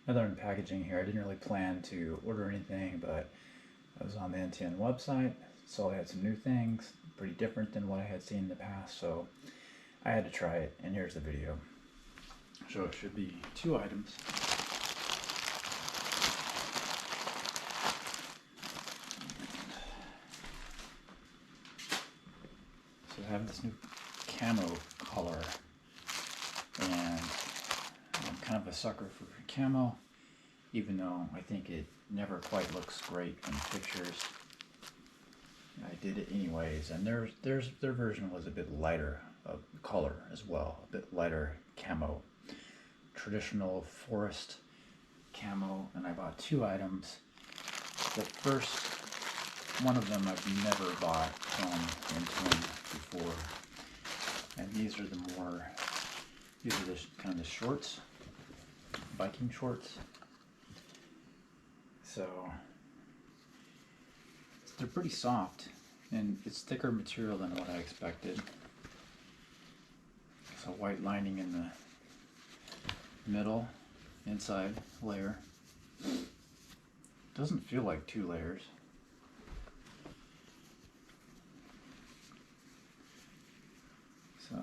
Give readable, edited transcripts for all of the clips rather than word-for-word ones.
Other than packaging here, I didn't really plan to order anything, but I was on the N2N website, saw they had some new things, pretty different than what I had seen in the past, so I had to try it, and here's the video. So it should be 2 items. So I have this new camo color, and I'm kind of a sucker for camo, even though I think it never quite looks great in pictures. I did it anyways, and their version was a bit lighter of color as well, a bit lighter camo, traditional forest camo, and I bought 2 items. The first one of them I've never bought from N2N before, and these are the kind of the shorts, biking shorts. So they're pretty soft, and it's thicker material than what I expected. It's a white lining in the middle, inside layer. Doesn't feel like 2 layers. So,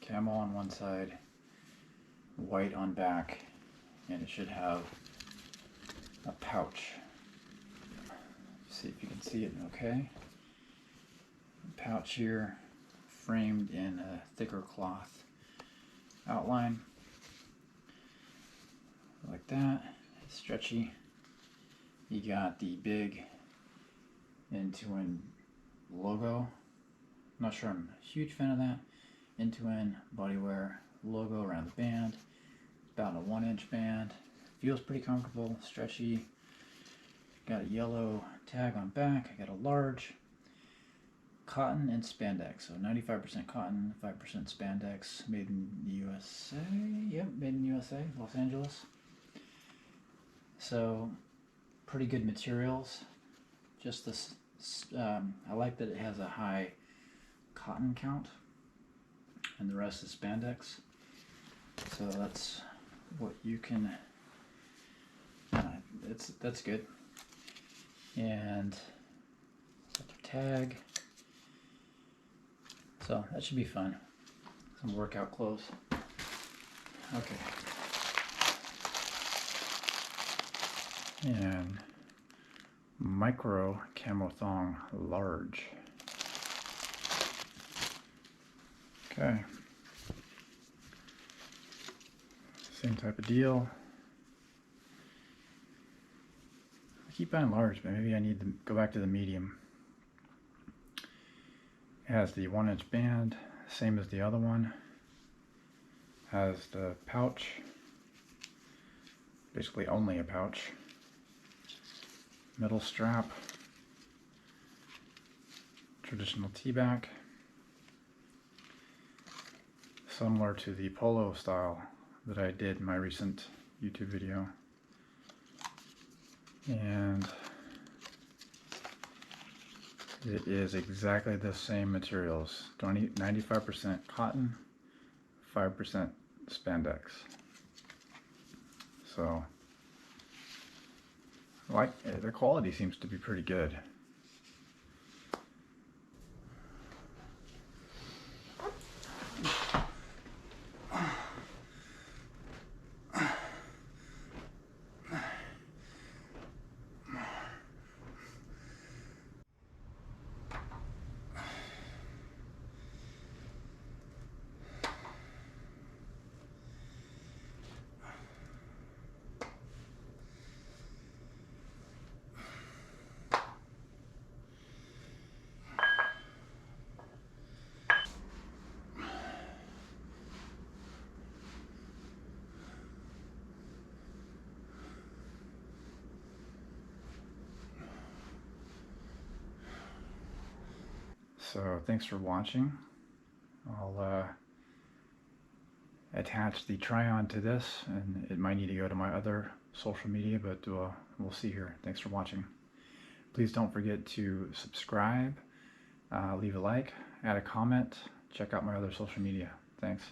camo on one side, white on back, and it should have a pouch. See if you can see it okay. A pouch here, framed in a thicker cloth outline. Like that, stretchy. You got the big N2N logo. I'm not sure I'm a huge fan of that. N2N Bodywear logo around the band. About a 1-inch band. Feels pretty comfortable, stretchy. Got a yellow tag on back. I got a large. Cotton and spandex. So 95% cotton, 5% spandex. Made in the USA. Yep, made in the USA, Los Angeles. So pretty good materials. Just this, I like that it has a high cotton count, and the rest is spandex. So that's what you can. That's good. And tag. So that should be fun. Some workout clothes. Okay. And micro camo thong large. Okay. Same type of deal. I keep buying large, but maybe I need to go back to the medium. It has the 1-inch band, same as the other one. Has the pouch, basically only a pouch. Middle strap, traditional T-back, similar to the polo style that I did in my recent YouTube video. And it is exactly the same materials, 95% cotton, 5% spandex. So the quality seems to be pretty good. So thanks for watching. I'll attach the try-on to this, and it might need to go to my other social media, but we'll see here. Thanks for watching. Please don't forget to subscribe, leave a like, add a comment, check out my other social media. Thanks.